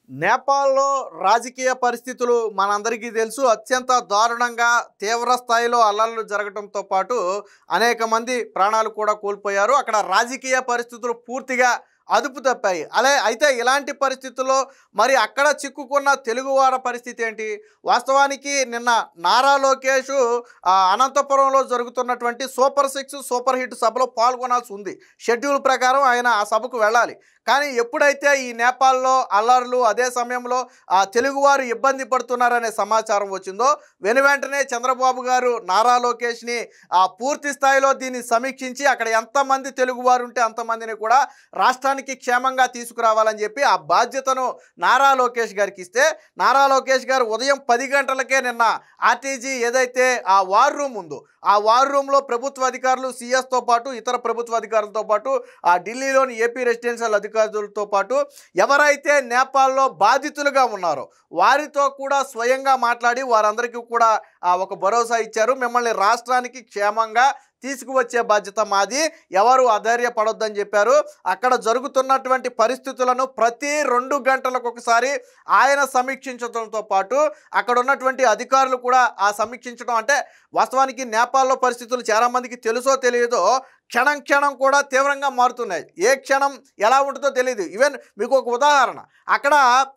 నేపాల్లో రాజకీయ పరిస్థితులు మనందరికీ తెలుసు. అత్యంత దారుణంగా తీవ్ర స్థాయిలో అల్లర్లు జరగడంతో పాటు అనేక మంది ప్రాణాలు కూడా కోల్పోయారు. అక్కడ రాజకీయ పరిస్థితులు పూర్తిగా అదుపు తప్పాయి. అయితే ఇలాంటి పరిస్థితుల్లో మరి అక్కడ చిక్కుకున్న తెలుగువాడ పరిస్థితి ఏంటి? వాస్తవానికి నిన్న నారా లోకేష్ అనంతపురంలో జరుగుతున్నటువంటి సూపర్ 6 సూపర్ హిట్ సభలో పాల్గొనాల్సి ఉంది. షెడ్యూల్ ప్రకారం ఆయన ఆ సభకు వెళ్ళాలి. కానీ ఎప్పుడైతే ఈ నేపాల్లో అల్లర్లు, అదే సమయంలో తెలుగువారు ఇబ్బంది పడుతున్నారనే సమాచారం వచ్చిందో వెనువెంటనే చంద్రబాబు గారు నారా లోకేష్ని పూర్తి స్థాయిలో దీన్ని సమీక్షించి అక్కడ ఎంతమంది తెలుగువారు ఉంటే అంతమందిని కూడా రాష్ట్రానికి క్షేమంగా తీసుకురావాలని చెప్పి ఆ బాధ్యతను నారా లోకేష్ గారికి ఇస్తే, నారా లోకేష్ గారు ఉదయం 10 గంటలకే నిన్న ఆర్టీజీ ఏదైతే ఆ వార్ రూమ్ ఉందో ఆ వార్ రూమ్లో ప్రభుత్వ అధికారులు, సీఎస్తో పాటు ఇతర ప్రభుత్వ అధికారులతో పాటు ఆ ఢిల్లీలోని ఏపీ రెసిడెన్షియల్ అధికారులతో పాటు ఎవరైతే నేపాల్లో బాధితులుగా ఉన్నారో వారితో కూడా స్వయంగా మాట్లాడి వారందరికీ కూడా ఒక భరోసా ఇచ్చారు. మిమ్మల్ని రాష్ట్రానికి క్షేమంగా తీసుకువచ్చే బాధ్యత మాది, ఎవరు అధైర్యపడొద్దని చెప్పారు. అక్కడ జరుగుతున్నటువంటి పరిస్థితులను ప్రతి 2 గంటలకు ఒకసారి ఆయన సమీక్షించడంతో పాటు అక్కడ ఉన్నటువంటి అధికారులు కూడా సమీక్షించడం. అంటే వాస్తవానికి నేపాల్లో పరిస్థితులు చాలామందికి తెలుసో తెలియదో క్షణం క్షణం కూడా తీవ్రంగా మారుతున్నాయి. ఏ క్షణం ఎలా ఉంటుందో తెలియదు. ఈవెన్ మీకు ఒక ఉదాహరణ, అక్కడ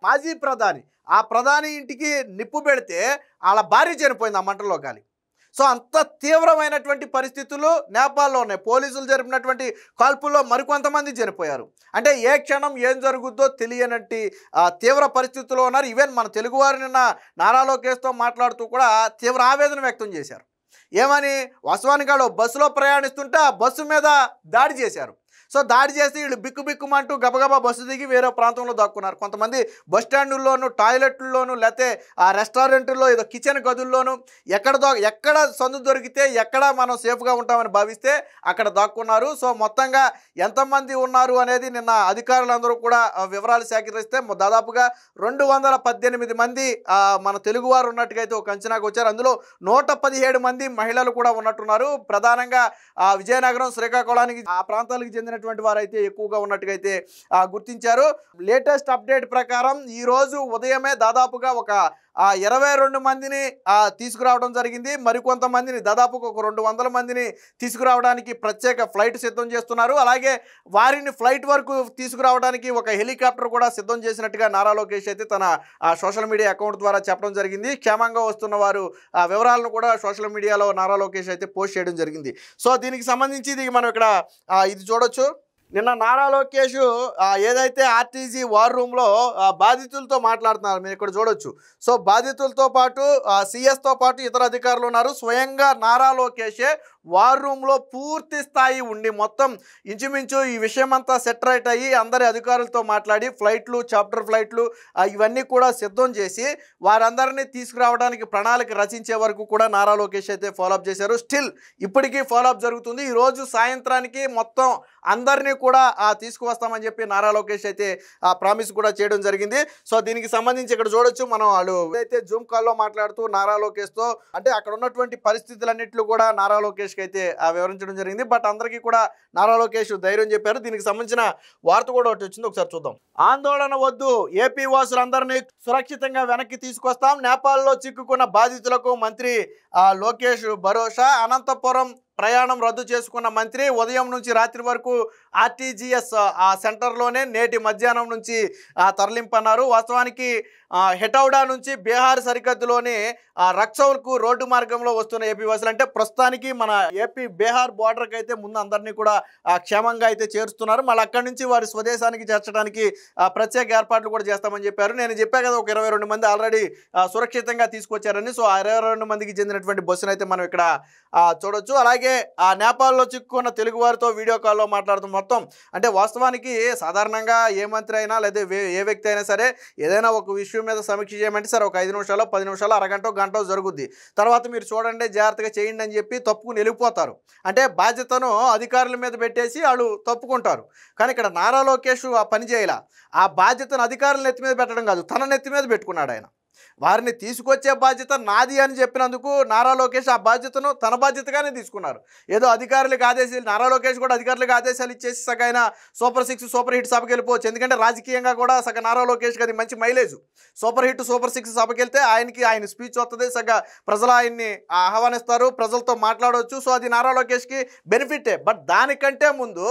మాజీ ప్రధాని ఆ ప్రధాని ఇంటికి నిప్పు పెడితే వాళ్ళ భార్య చనిపోయింది ఆ మంటల్లో కాలి. సో అంత తీవ్రమైనటువంటి పరిస్థితులు నేపాల్లో ఉన్నాయి. పోలీసులు జరిపినటువంటి కాల్పుల్లో మరికొంతమంది చనిపోయారు. అంటే ఏ క్షణం ఏం జరుగుద్దో తెలియనట్టి తీవ్ర పరిస్థితుల్లో ఉన్నారు. ఈవెన్ మన తెలుగువారు నిన్న నారా లోకేష్తో మాట్లాడుతూ కూడా తీవ్ర ఆవేదన వ్యక్తం చేశారు. ఏమని? వాస్తవానికి వాళ్ళు బస్సులో ప్రయాణిస్తుంటే ఆ బస్సు మీద దాడి చేశారు. సో దాడి చేసి వీళ్ళు బిక్కుబిక్కుమంటూ గబగబా బస్సు దిగి వేరే ప్రాంతంలో దాక్కున్నారు. కొంతమంది బస్ స్టాండుల్లోనూ, టాయిలెట్లలోనూ, లేకపోతే ఆ రెస్టారెంట్లో ఏదో కిచెన్ గదుల్లోనూ ఎక్కడ సందు దొరికితే ఎక్కడ మనం సేఫ్గా ఉంటామని భావిస్తే అక్కడ దాక్కున్నారు. సో మొత్తంగా ఎంతమంది ఉన్నారు అనేది నిన్న అధికారులందరూ కూడా వివరాలు సేకరిస్తే దాదాపుగా 218 మంది మన తెలుగువారు ఉన్నట్టుగా అయితే ఒక అంచనాకు వచ్చారు. అందులో 117 మంది మహిళలు కూడా ఉన్నట్టున్నారు. ప్రధానంగా విజయనగరం, శ్రీకాకుళానికి ఆ ప్రాంతాలకు చెందిన వారైతే ఎక్కువగా ఉన్నట్టుగా అయితే గుర్తించారు. లేటెస్ట్ అప్డేట్ ప్రకారం ఈరోజు ఉదయమే దాదాపుగా ఒక 22 మందిని తీసుకురావడం జరిగింది. మరికొంతమందిని దాదాపుగా ఒక 200 మందిని తీసుకురావడానికి ప్రత్యేక ఫ్లైట్ సిద్ధం చేస్తున్నారు. అలాగే వారిని ఫ్లైట్ వరకు తీసుకురావడానికి ఒక హెలికాప్టర్ కూడా సిద్ధం చేసినట్టుగా నారా లోకేష్ అయితే తన సోషల్ మీడియా అకౌంట్ ద్వారా చెప్పడం జరిగింది. క్షేమంగా వస్తున్న వారు వివరాలను కూడా సోషల్ మీడియాలో నారా లోకేష్ అయితే పోస్ట్ చేయడం జరిగింది. సో దీనికి సంబంధించి ఇది మనం ఇక్కడ ఇది చూడొచ్చు. నిన్న నారా లోకేష్ ఏదైతే ఆర్టీజీ వార్ రూమ్లో బాధితులతో మాట్లాడుతున్నారు, మీరు ఇక్కడ చూడొచ్చు. సో బాధితులతో పాటు సీఎస్తో పాటు ఇతర అధికారులు ఉన్నారు. స్వయంగా నారా లోకేషే వార్ రూమ్లో పూర్తి స్థాయి ఉండి మొత్తం ఇంచుమించు ఈ విషయం అంతా సెటరైట్ అయ్యి అందరి అధికారులతో మాట్లాడి ఫ్లైట్లు, చాప్టర్ ఫ్లైట్లు ఇవన్నీ కూడా సిద్ధం చేసి వారందరినీ తీసుకురావడానికి ప్రణాళిక రచించే వరకు కూడా నారా లోకేష్ అయితే ఫాలోఅప్ చేశారు. స్టిల్ ఇప్పటికీ ఫాలోఅప్ జరుగుతుంది. ఈరోజు సాయంత్రానికి మొత్తం అందరినీ కూడా తీసుకువస్తామని చెప్పి నారా లోకేష్ అయితే ప్రామిస్ కూడా చేయడం జరిగింది. సో దీనికి సంబంధించి ఇక్కడ చూడొచ్చు. మనం వాళ్ళు అయితే జూమ్ కాల్లో మాట్లాడుతూ నారా లోకేష్తో అంటే అక్కడ ఉన్నటువంటి పరిస్థితులన్నింటిలో కూడా నారా లోకేష్ అయితే వివరించడం జరిగింది. బట్ అందరికీ కూడా నారా లోకేష్ ధైర్యం చెప్పారు. దీనికి సంబంధించిన వార్త కూడా ఒకటి వచ్చింది, ఒకసారి చూద్దాం. ఆందోళన వద్దు, ఏపీ వాసులందరినీ సురక్షితంగా వెనక్కి తీసుకొస్తాం, నేపాల్లో చిక్కుకున్న బాధితులకు మంత్రి లోకేష్ భరోసా. అనంతపురం ప్రయాణం రద్దు చేసుకున్న మంత్రి ఉదయం నుంచి రాత్రి వరకు ఆర్టీజీఎస్ సెంటర్లోనే నేటి మధ్యాహ్నం నుంచి తరలింపన్నారు. వాస్తవానికి హెటౌడా నుంచి బీహార్ సరిహద్దులోని రక్సౌల్కు రోడ్డు మార్గంలో వస్తున్న ఏపీ వాసులు అంటే ప్రస్తుతానికి మన ఏపీ బీహార్ బోర్డర్కి అయితే ముందు అందరినీ కూడా క్షేమంగా అయితే చేరుస్తున్నారు. మళ్ళీ అక్కడి నుంచి వారి స్వదేశానికి చేర్చడానికి ప్రత్యేక ఏర్పాట్లు కూడా చేస్తామని చెప్పారు. నేను చెప్పా కదా ఒక 22 మంది ఆల్రెడీ సురక్షితంగా తీసుకొచ్చారని. సో ఆ 22 మందికి చెందినటువంటి బస్సును అయితే మనం ఇక్కడ చూడొచ్చు. అలాగే నేపాల్లో చిక్కుకున్న తెలుగు వారితో వీడియో కాల్లో మాట్లాడుతూ మొత్తం అంటే వాస్తవానికి సాధారణంగా ఏ మంత్రి అయినా లేదా ఏ వ్యక్తి అయినా సరే ఏదైనా ఒక విషయం మీద సమీక్ష చేయమంటే సరే ఒక 5 నిమిషాలు, 10 నిమిషాలు, అరగంట, గంట జరుగుద్ది. తర్వాత మీరు చూడండి, జాగ్రత్తగా చేయండి అని చెప్పి తప్పుకుని వెళ్ళిపోతారు. అంటే బాధ్యతను అధికారుల మీద పెట్టేసి వాళ్ళు తప్పుకుంటారు. కానీ ఇక్కడ నారా లోకేష్ ఆ పని చేయాల. ఆ బాధ్యతను అధికారుల నెత్తి మీద పెట్టడం కాదు, తన నెత్తి మీద పెట్టుకున్నాడు ఆయన. వారిని తీసుకొచ్చే బాధ్యత నాది అని చెప్పినందుకు నారా లోకేష్ ఆ బాధ్యతను తన బాధ్యతగానే తీసుకున్నారు. ఏదో అధికారులకు ఆదేశాలు, నారా లోకేష్ కూడా అధికారులకు ఆదేశాలు ఇచ్చేసి సగైన సూపర్ 6 సూపర్ హిట్ సభకి వెళ్ళిపోవచ్చు. ఎందుకంటే రాజకీయంగా కూడా సగ నారా లోకేష్కి అది మంచి మైలేజ్. సూపర్ హిట్ సూపర్ 6 సభకి వెళ్తే ఆయన స్పీచ్ వస్తుంది, సగ ప్రజలు ఆయన్ని ఆహ్వానిస్తారు, ప్రజలతో మాట్లాడవచ్చు. సో అది నారా లోకేష్కి బెనిఫిటే. బట్ దానికంటే ముందు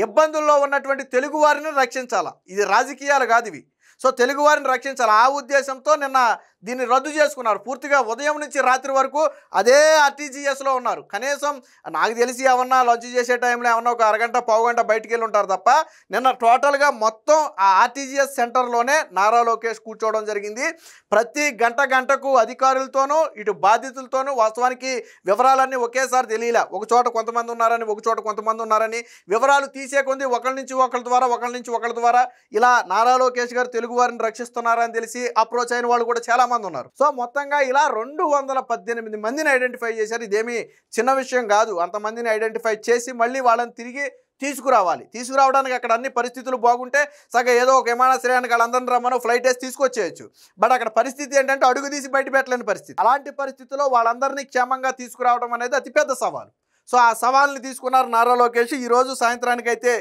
ఇబ్బందుల్లో ఉన్నటువంటి తెలుగు వారిని రక్షించాలా. ఇది రాజకీయాలు కాదు ఇవి. సో తెలుగు వారిని రక్షించాలి. ఆ ఉద్దేశంతో నిన్న దీన్ని రద్దు చేసుకున్నారు. పూర్తిగా ఉదయం నుంచి రాత్రి వరకు అదే ఆర్టీజీఎస్లో ఉన్నారు. కనీసం నాకు తెలిసి ఏమన్నా లంచ్ చేసే టైంలో ఏమన్నా ఒక అరగంట పావుగంట బయటికి వెళ్ళి ఉంటారు తప్ప నిన్న టోటల్గా మొత్తం ఆ ఆర్టీజీఎస్ సెంటర్లోనే నారా లోకేష్ కూర్చోవడం జరిగింది. ప్రతి గంటకు అధికారులతోనూ ఇటు బాధితులతోనూ వాస్తవానికి వివరాలన్నీ ఒకేసారి తెలియలే. ఒక చోట కొంతమంది ఉన్నారని, ఒక చోట కొంతమంది ఉన్నారని వివరాలు తీసే కొంది ఒకరి నుంచి ఒకరి ద్వారా ఇలా నారా లోకేష్ గారు తెలుగు వారిని రక్షిస్తున్నారని తెలిసి అప్రోచ్ అయిన వాళ్ళు కూడా చాలా మంది ఉన్నారు. సో మొత్తంగా ఇలా 218 మందిని ఐడెంటిఫై చేశారు. ఇదేమీ చిన్న విషయం కాదు. అంతమందిని ఐడెంటిఫై చేసి మళ్ళీ వాళ్ళని తిరిగి తీసుకురావడానికి అక్కడ అన్ని పరిస్థితులు బాగుంటే ఏదో ఒక విమానాశ్రయానికి వాళ్ళందరినీ రమ్మను ఫ్లైట్ వేసి తీసుకొచ్చేయచ్చు. బట్ అక్కడ పరిస్థితి ఏంటంటే అడుగు తీసి బయట పెట్టలేని పరిస్థితి. అలాంటి పరిస్థితుల్లో వాళ్ళందరినీ క్షేమంగా తీసుకురావడం అనేది అతిపెద్ద సవాలు. సో ఆ సవాల్ని తీసుకున్నారు నారా లోకేష్. ఈరోజు సాయంత్రానికి అయితే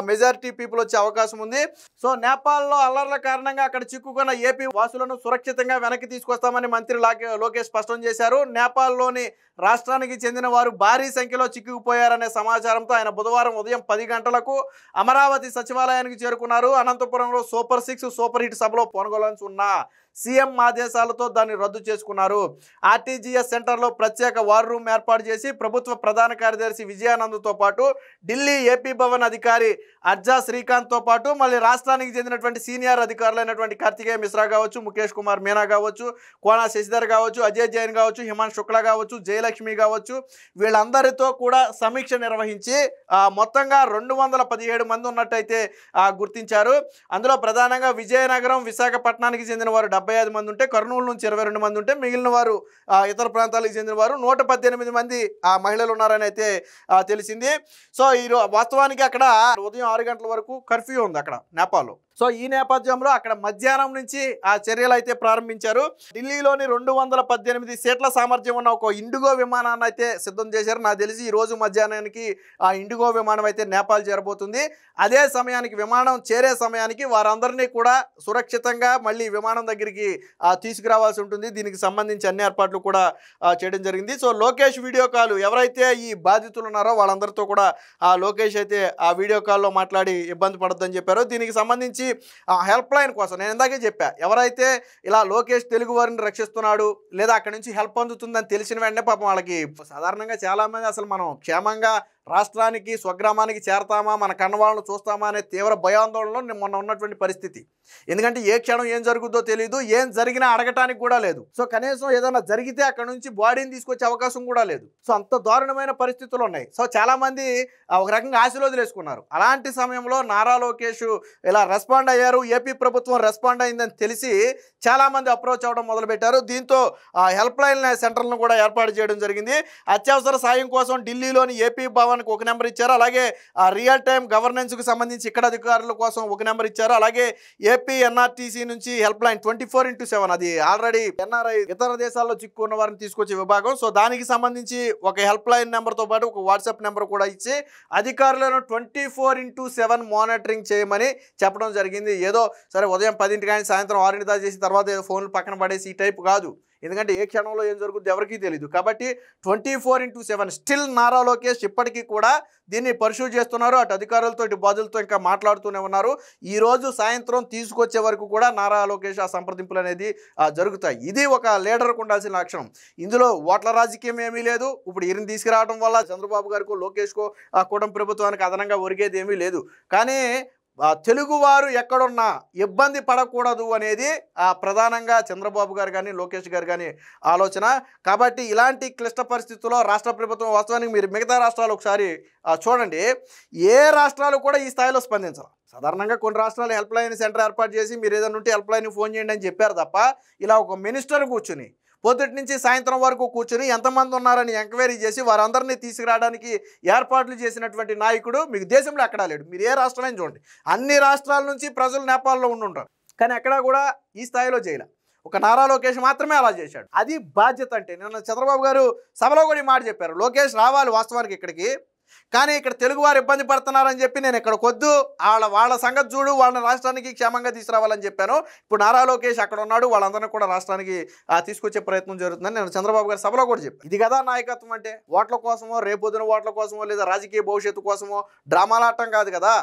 మెజారిటీ పీపుల్ వచ్చే అవకాశం ఉంది. సో నేపాల్లో అల్లర్ల కారణంగా అక్కడ చిక్కుకున్న ఏపీ వాసులను సురక్షితంగా వెనక్కి తీసుకొస్తామని మంత్రి లోకేష్ స్పష్టం చేశారు. నేపాల్లోని రాష్ట్రానికి చెందిన వారు భారీ సంఖ్యలో చిక్కుకుపోయారనే సమాచారంతో ఆయన బుధవారం ఉదయం 10 గంటలకు అమరావతి సచివాలయానికి చేరుకున్నారు. అనంతపురంలో సూపర్ 6 సూపర్ హిట్ సభలో పాల్గొనాల్సి ఉన్న సీఎం ఆదేశాలతో దాన్ని రద్దు చేసుకున్నారు. ఆర్టీజీఎస్ సెంటర్లో ప్రత్యేక వార్ రూమ్ ఏర్పాటు చేసి ప్రభుత్వ ప్రధాన కార్యదర్శి విజయానంద్తో పాటు ఢిల్లీ ఏపీ భవన్ అధికారి అర్జా శ్రీకాంత్తో పాటు మళ్ళీ రాష్ట్రానికి చెందినటువంటి సీనియర్ అధికారులైనటువంటి కార్తికేయ మిశ్రా కావచ్చు, ముఖేష్ కుమార్ మీనా కావచ్చు, కోనా శశిధర్ కావచ్చు, అజయ్ జైన్ కావచ్చు, హిమాంశు శుక్లా కావచ్చు, జయలక్ష్మి కావచ్చు, వీళ్ళందరితో కూడా సమీక్ష నిర్వహించి మొత్తంగా 217 మంది ఉన్నట్టయితే గుర్తించారు. అందులో ప్రధానంగా విజయనగరం, విశాఖపట్నానికి చెందిన వారు 75 మంది ఉంటే, కర్నూలు నుంచి 22 మంది ఉంటే, మిగిలిన వారు ఇతర ప్రాంతాలకు చెందిన వారు 118 మంది మహిళలు ఉన్నారని అయితే తెలిసింది. సో ఈ వాస్తవానికి అక్కడ ఉదయం 6 గంటల వరకు కర్ఫ్యూ ఉంది అక్కడ నేపాల్లో. సో ఈ నేపథ్యంలో అక్కడ మధ్యాహ్నం నుంచి ఆ చర్యలు అయితే ప్రారంభించారు. ఢిల్లీలోని 218 సీట్ల సామర్థ్యం ఉన్న ఒక ఇండిగో విమానాన్ని అయితే సిద్ధం చేశారు. నాకు తెలిసి ఈ రోజు మధ్యాహ్నానికి ఆ ఇండిగో విమానం అయితే నేపాల్ చేరబోతుంది. అదే సమయానికి విమానం చేరే సమయానికి వారందరినీ కూడా సురక్షితంగా మళ్ళీ విమానం దగ్గరికి తీసుకురావాల్సి ఉంటుంది. దీనికి సంబంధించి అన్ని ఏర్పాట్లు కూడా చేయడం జరిగింది. సో లోకేష్ వీడియో కాల్ ఎవరైతే ఈ బాధితులు ఉన్నారో వాళ్ళందరితో కూడా లోకేష్ అయితే ఆ వీడియో కాల్లో మాట్లాడి ఇబ్బంది పడొద్దని చెప్పారు. దీనికి సంబంధించి హెల్ప్ లైన్ కోసం నేను ఇందాకే చెప్పా, ఎవరైతే ఇలా లోకేష్ తెలుగు వారిని రక్షిస్తున్నాడు లేదా అక్కడి నుంచి హెల్ప్ అందుతుందని తెలిసిన వెంటనే పాపం వాళ్ళకి సాధారణంగా చాలామంది అసలు మనం క్షేమంగా రాష్ట్రానికి స్వగ్రామానికి చేరతామా, మన కన్నవాళ్ళను చూస్తామా అనే తీవ్ర భయాందోళనలో మొన్న ఉన్నటువంటి పరిస్థితి. ఎందుకంటే ఏ క్షణం ఏం జరుగుతుందో తెలియదు, ఏం జరిగినా అడగటానికి కూడా లేదు. సో కనీసం ఏదైనా జరిగితే అక్కడ నుంచి బాడీని తీసుకొచ్చే అవకాశం కూడా లేదు. సో అంత దారుణమైన పరిస్థితులు ఉన్నాయి. సో చాలామంది ఒక రకంగా ఆశలు వదిలేసుకున్నారు. అలాంటి సమయంలో నారా లోకేష్ ఇలా రెస్పాండ్ అయ్యారు. ఏపీ ప్రభుత్వం రెస్పాండ్ అయిందని తెలిసి చాలామంది అప్రోచ్ అవ్వడం మొదలుపెట్టారు. దీంతో హెల్ప్ లైన్ సెంటర్లను కూడా ఏర్పాటు చేయడం జరిగింది. అత్యవసర సాయం కోసం ఢిల్లీలోని ఏపీ భవన్కి ఒక నెంబర్ ఇచ్చారు. అలాగే రియల్ టైం గవర్నెన్స్కి సంబంధించి ఇక్కడ అధికారుల కోసం ఒక నెంబర్ ఇచ్చారు. అలాగే ఏపీ ఎన్ఆర్టీసీ నుంచి హెల్ప్ లైన్ 24/7 అది ఆల్రెడీ ఎన్ఆర్ఐ ఇతర దేశాల్లో చిక్కుకున్న వారిని తీసుకొచ్చే విభాగం. సో దానికి సంబంధించి ఒక హెల్ప్ లైన్ నెంబర్తో పాటు ఒక వాట్సాప్ నెంబర్ కూడా ఇచ్చి అధికారులను 24/7 మానిటరింగ్ చేయమని చెప్పడం జరిగింది. ఏదో సరే ఉదయం 10 కానీ సాయంత్రం 6 దాకా చేసి తర్వాత ఏదో ఫోన్లు పక్కన పడేసి ఈ టైప్ కాదు. ఎందుకంటే ఏ క్షణంలో ఏం జరుగుతుంది ఎవరికీ తెలియదు. కాబట్టి 24/7 స్టిల్ నారా లోకేష్ ఇప్పటికీ కూడా దీన్ని పర్సూ చేస్తున్నారు. అటు అధికారులతో ఇటు బాధలతో ఇంకా మాట్లాడుతూనే ఉన్నారు. ఈరోజు సాయంత్రం తీసుకొచ్చే వరకు కూడా నారా లోకేష్ ఆ సంప్రదింపులు అనేది జరుగుతాయి. ఇది ఒక లీడర్కు ఉండాల్సిన లక్షణం. ఇందులో ఓట్ల రాజకీయం ఏమీ లేదు. ఇప్పుడు ఈయన తీసుకురావడం వల్ల చంద్రబాబు గారికో లోకేష్కో ఆ కూటమి ప్రభుత్వానికి అదనంగా ఒరిగేది ఏమీ లేదు. కానీ తెలుగువారు ఎక్కడున్నా ఇబ్బంది పడకూడదు అనేది ప్రధానంగా చంద్రబాబు గారు కానీ లోకేష్ గారు కానీ ఆలోచన. కాబట్టి ఇలాంటి క్లిష్ట పరిస్థితుల్లో రాష్ట్ర ప్రభుత్వం వాస్తవానికి మీరు మిగతా రాష్ట్రాలు ఒకసారి చూడండి, ఏ రాష్ట్రాలు కూడా ఈ స్థాయిలో స్పందించాలి. సాధారణంగా కొన్ని రాష్ట్రాలు హెల్ప్ లైన్ సెంటర్ ఏర్పాటు చేసి మీరు ఏదైనా ఉంటే హెల్ప్ లైన్కి ఫోన్ చేయండి అని చెప్పారు తప్ప ఇలా ఒక మినిస్టర్ కూర్చుని పొద్దుటి నుంచి సాయంత్రం వరకు కూర్చుని ఎంతమంది ఉన్నారని ఎంక్వైరీ చేసి వారందరినీ తీసుకురావడానికి ఏర్పాట్లు చేసినటువంటి నాయకుడు మీకు దేశంలో ఎక్కడా లేడు. మీరు ఏ రాష్ట్రాలైనా చూడండి, అన్ని రాష్ట్రాల నుంచి ప్రజలు నేపాల్లో ఉండుంటారు, కానీ ఎక్కడా కూడా ఈ స్థాయిలో చేయలే. ఒక నారా లోకేష్ మాత్రమే అలా చేశాడు. అది బాధ్యత అంటే. నిన్న చంద్రబాబు గారు సభలో కూడా ఈ మాట చెప్పారు, లోకేష్ రావాలి వాస్తవానికి ఇక్కడికి, కానీ ఇక్కడ తెలుగువారు ఇబ్బంది పడుతున్నారని చెప్పి నేను ఇక్కడికి వద్దు, వాళ్ళ సంగతి చూడు, వాళ్ళని రాష్ట్రానికి క్షేమంగా తీసుకురావాలని చెప్పాను. ఇప్పుడు నారా లోకేష్ అక్కడ ఉన్నాడు, వాళ్ళందరినీ కూడా రాష్ట్రానికి తీసుకొచ్చే ప్రయత్నం జరుగుతుందని నేను చంద్రబాబు గారి సభలో కూడా చెప్పాను. ఇది కదా నాయకత్వం అంటే. ఓట్ల కోసమో, రేపొద్దున ఓట్ల కోసమో, లేదా రాజకీయ భవిష్యత్తు కోసమో డ్రామాలాడటం కాదు కదా.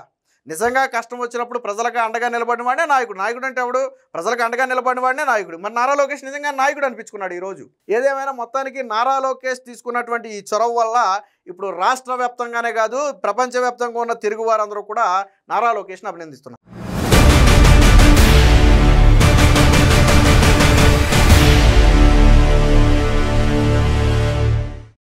నిజంగా కష్టం వచ్చినప్పుడు ప్రజలకు అండగా నిలబడిన వాడే నాయకుడు. నాయకుడు అంటే ఎవడు? ప్రజలకు అండగా నిలబడిన వాడినే నాయకుడు. మరి నారా లోకేష్ నిజంగా నాయకుడు అనిపించుకున్నాడు ఈరోజు. ఏదేమైనా మొత్తానికి నారా లోకేష్ తీసుకున్నటువంటి ఈ చొరవ వల్ల ఇప్పుడు రాష్ట్ర వ్యాప్తంగానే కాదు, ప్రపంచవ్యాప్తంగా ఉన్న తెలుగు వారందరూ కూడా నారా లోకేష్ని అభినందిస్తున్నారు.